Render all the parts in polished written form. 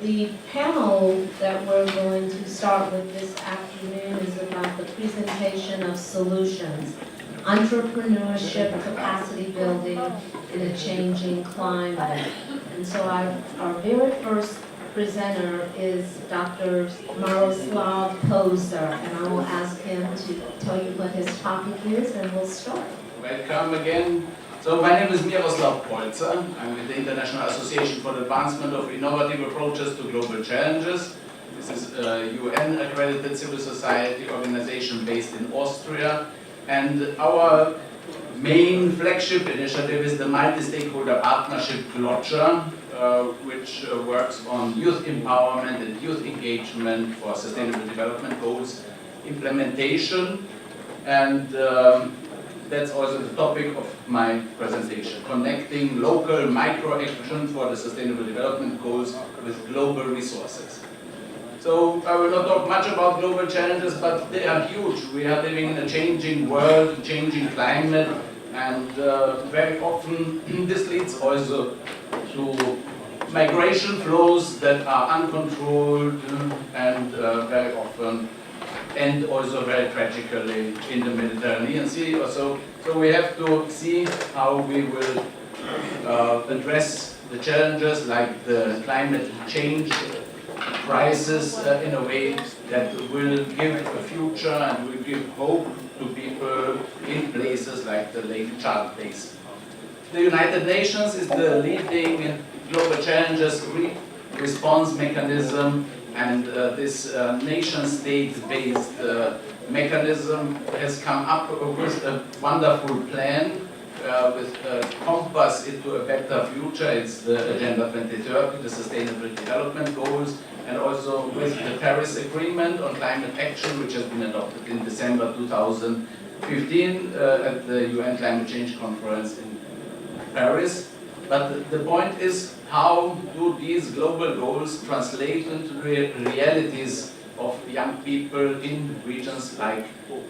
The panel that we're going to start with this afternoon is about the presentation of solutions, entrepreneurship, capacity building in a changing climate. And so our very first presenter is Dr. Miroslav Polzer, and I will ask him to tell you what his topic is, and we'll start. Welcome again. So my name is Miroslav Polzer. I'm with the International Association for the Advancement of Innovative Approaches to Global Challenges. This is a UN-accredited civil society organization based in Austria. And our main flagship initiative is the multi-stakeholder partnership GloCha, which works on youth empowerment and youth engagement for sustainable development goals implementation. And that's also the topic of my presentation, connecting local micro-action for the sustainable development goals with global resources. So I will not talk much about global challenges, but they are huge. We are living in a changing world, changing climate, and very often this leads also to migration flows that are uncontrolled and very often and also very tragically in the Mediterranean Sea. So we have to see how we will address the challenges like the climate change crisis in a way that will give a future and will give hope to people in places like the Lake Chad Basin. The United Nations is the leading global challenges response mechanism, and this nation-state-based mechanism has come up with a wonderful plan with a compass into a better future. It's the Agenda 2030, the Sustainable Development Goals, and also with the Paris Agreement on Climate Action, which has been adopted in December 2015 at the UN Climate Change Conference in Paris. But the point is, how do these global goals translate into the realities of young people in regions like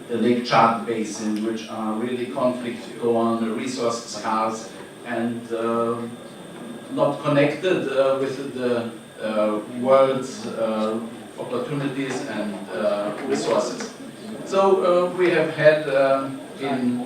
the Lake Chad Basin, which are really conflict-torn, resource scarce, and not connected with the world's opportunities and resources. So we have had in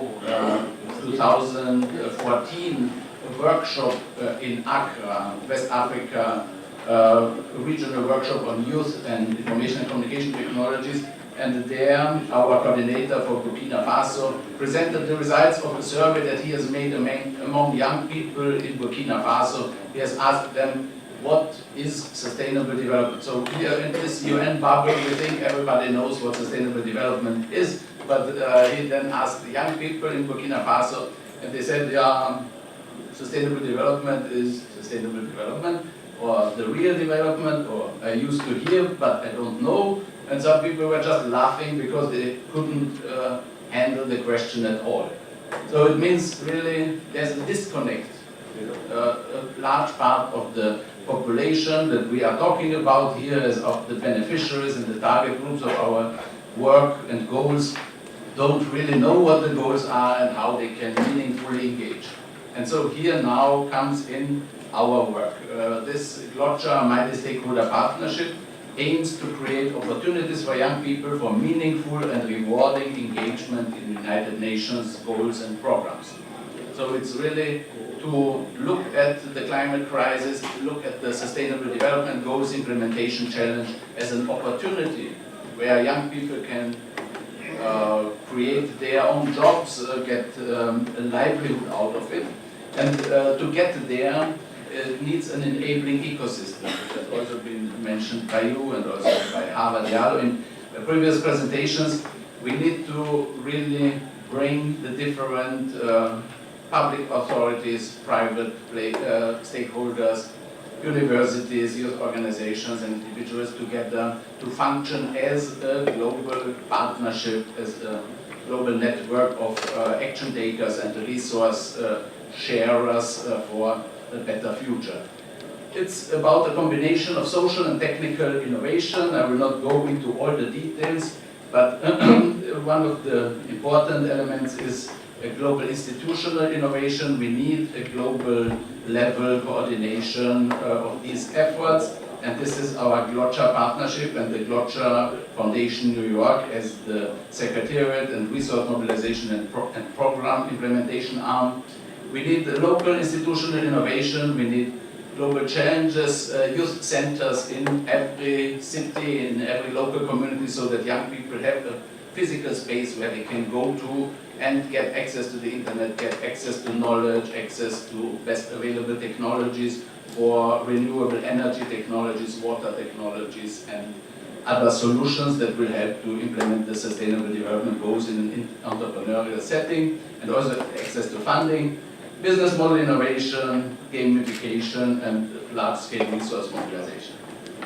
2014 a workshop in Accra, West Africa, a regional workshop on youth and information and communication technologies, and there our coordinator for Burkina Faso presented the results of a survey that he has made among young people in Burkina Faso. He has asked them, what is sustainable development? So here in this UN bubble, we think everybody knows what sustainable development is, but he then asked the young people in Burkina Faso, and they said, yeah, sustainable development is sustainable development, or the real development, or I used to hear, but I don't know. And some people were just laughing because they couldn't handle the question at all. So it means really there's a disconnect. A large part of the population that we are talking about here as of the beneficiaries and the target groups of our work and goals don't really know what the goals are and how they can meaningfully engage. And so here now comes in our work. This GloCha Multistakeholder partnership aims to create opportunities for young people for meaningful and rewarding engagement in United Nations goals and programs. So it's really to look at the climate crisis, look at the Sustainable Development Goals implementation challenge as an opportunity where young people can create their own jobs, get a livelihood out of it. And to get there, it needs an enabling ecosystem, which has also been mentioned by you and also by Harvard Yalo in previous presentations. We need to really bring the different public authorities, private stakeholders, universities, youth organizations, and individuals together to function as a global partnership, as a global network of action takers and resource sharers for a better future. It's about a combination of social and technical innovation. I will not go into all the details, but one of the important elements is a global institutional innovation. We need a global level coordination of these efforts, and this is our GloCha partnership and the GloCha Foundation New York as the Secretariat and Resource Mobilization and Program Implementation arm. We need local institutional innovation, we need global challenges, youth centers in every city, in every local community, so that young people have a physical space where they can go to and get access to the internet, get access to knowledge, access to best available technologies for renewable energy technologies, water technologies, and other solutions that will help to implement the sustainable development goals in an entrepreneurial setting, and also access to funding, business model innovation, gamification, and large-scale resource mobilization.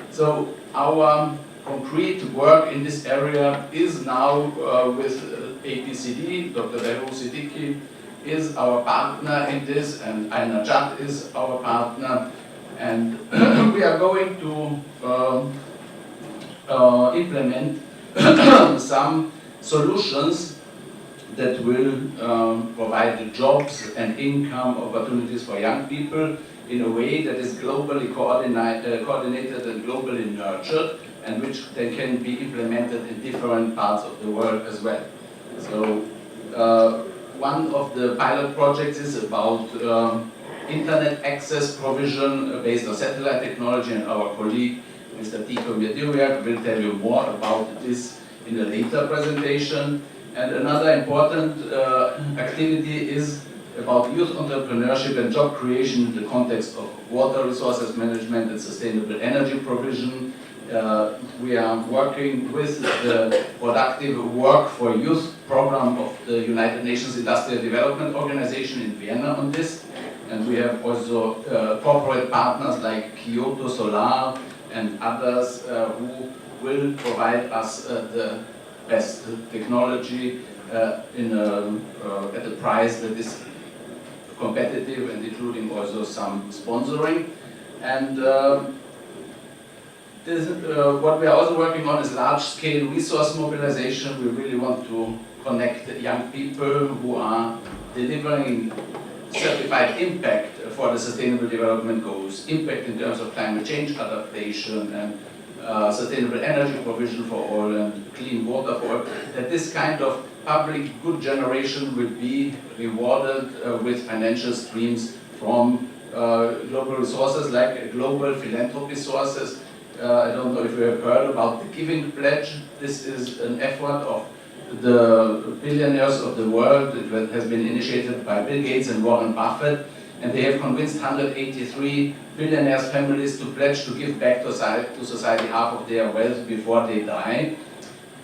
So our concrete work in this area is now with APCD. Dr. Behrouz Siddiqui is our partner in this, and Aina Jad is our partner, and we are going to implement some solutions that will provide jobs and income opportunities for young people in a way that is globally coordinated and globally nurtured, and which then can be implemented in different parts of the world as well. So one of the pilot projects is about internet access provision based on satellite technology, and our colleague Mr. Tiko Mirdiwiak will tell you more about this in a later presentation. And another important activity is about youth entrepreneurship and job creation in the context of water resources management and sustainable energy provision. We are working with the Productive Work for Youth program of the United Nations Industrial Development Organization in Vienna on this. And we have also corporate partners like Kyoto Solar and others who will provide us the best technology at a price that is competitive, and including also some sponsoring. And what we are also working on is large-scale resource mobilization. We really want to connect young people who are delivering certified impact for the Sustainable Development Goals, impact in terms of climate change adaptation and sustainable energy provision for all and clean water for all, that this kind of public good generation will be rewarded with financial streams from global resources like global philanthropy sources. I don't know if you have heard about the Giving Pledge. This is an effort of the billionaires of the world. It has been initiated by Bill Gates and Warren Buffett, and they have convinced 183 billionaires' families to pledge to give back to society half of their wealth before they die.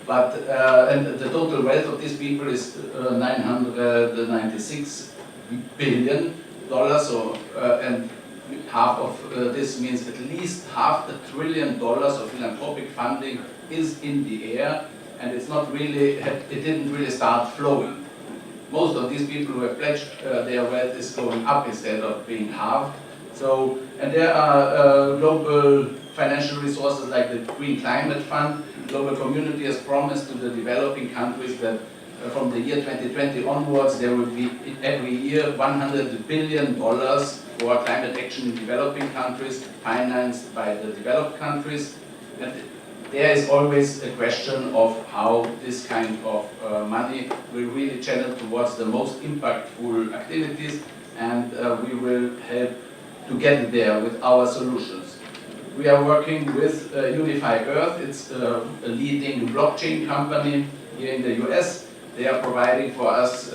But and the total wealth of these people is $996 billion. So and half of this means at least $500 billion of philanthropic funding is in the air, and it's not really, it didn't really start flowing. Most of these people who have pledged their wealth is going up instead of being halved. So, and there are global financial resources like the Green Climate Fund. Global Community has promised to the developing countries that from the year 2020 onwards, there will be every year $100 billion for climate action in developing countries, financed by the developed countries. And there is always a question of how this kind of money will really channel towards the most impactful activities, and we will help to get there with our solutions. We are working with Unify Earth. It's a leading blockchain company here in the US. They are providing for us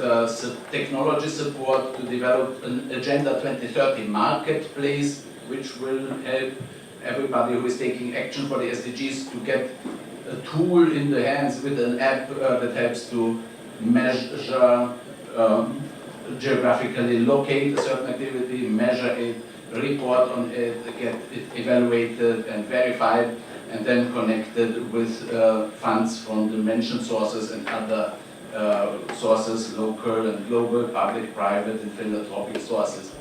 technology support to develop an Agenda 2030 marketplace, which will help everybody who is taking action for the SDGs to get a tool in the hands with an app that helps to measure, geographically locate a certain activity, measure it, report on it, get it evaluated and verified, and then connected with funds from the mentioned sources and other sources, local and global, public, private, and philanthropic sources.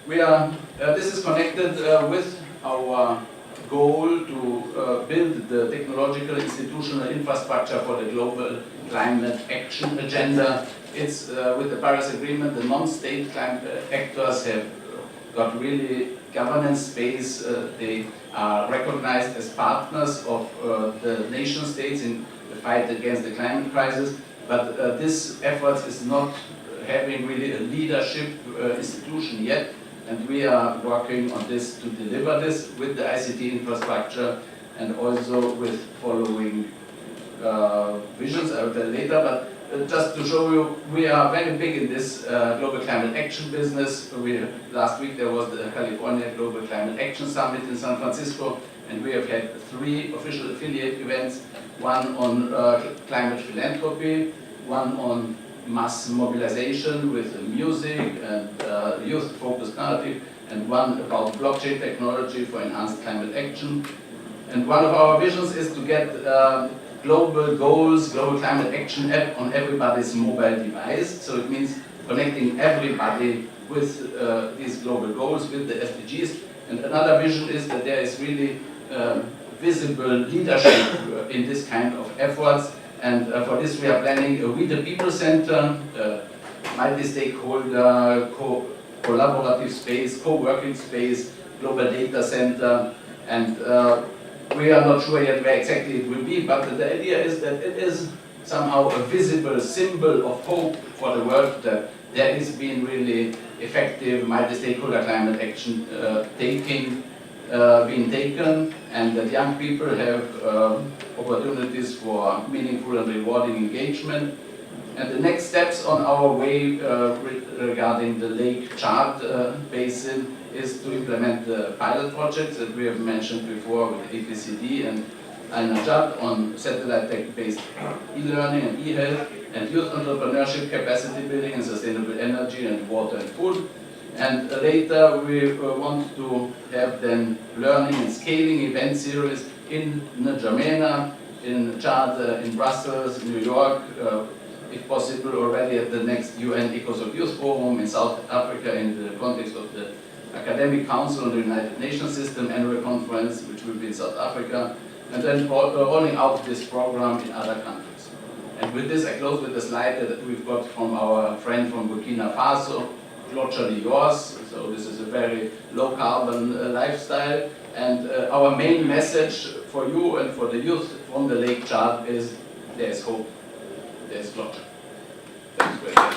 We are, this is connected with our goal to build the technological institutional infrastructure for the global climate action agenda. It's with the Paris Agreement, the non-state climate actors have got really governance space. They are recognized as partners of the nation states in the fight against the climate crisis. But this effort is not having really a leadership institution yet, and we are working on this to deliver this with the ICT infrastructure and also with following visions. I will tell later, but just to show you, we are very big in this global climate action business. Last week there was the California Global Climate Action Summit in San Francisco, and we have had 3 official affiliate events, one on climate philanthropy, one on mass mobilization with music and youth-focused narrative, and one about blockchain technology for enhanced climate action. And one of our visions is to get global goals, global climate action app on everybody's mobile device. So it means connecting everybody with these global goals, with the SDGs. And another vision is that there is really visible leadership in this kind of efforts. And for this we are planning a We the People Center, multi-stakeholder, collaborative space, co-working space, global data center, and we are not sure yet where exactly it will be, but the idea is that it is somehow a visible symbol of hope for the world, that there is being really effective multi-stakeholder climate action being taken, and that young people have opportunities for meaningful and rewarding engagement. And the next steps on our way regarding the Lake Chad basin is to implement the pilot projects that we have mentioned before with APCD and Al-Najat on satellite tech-based e-learning and e-health, and youth entrepreneurship, capacity building and sustainable energy and water and food. And later we want to have then learning and scaling event series in N'Djamena, in Chad, in Brussels, New York, if possible already at the next UN Echoes of Youth Forum in South Africa in the context of the Academic Council on the United Nations System annual conference, which will be in South Africa, and then rolling out this program in other countries. And with this I close with a slide that we've got from our friend from Burkina Faso, GloCha yours. So this is a very low carbon lifestyle, and our main message for you and for the youth from the Lake Chad is there is hope, there is GloCha. Thanks very much.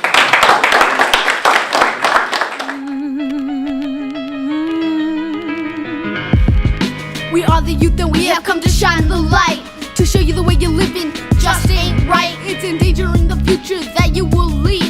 We are the youth and we have come to shine the light, to show you the way you're living just ain't right. It's endangering the future that you will lead.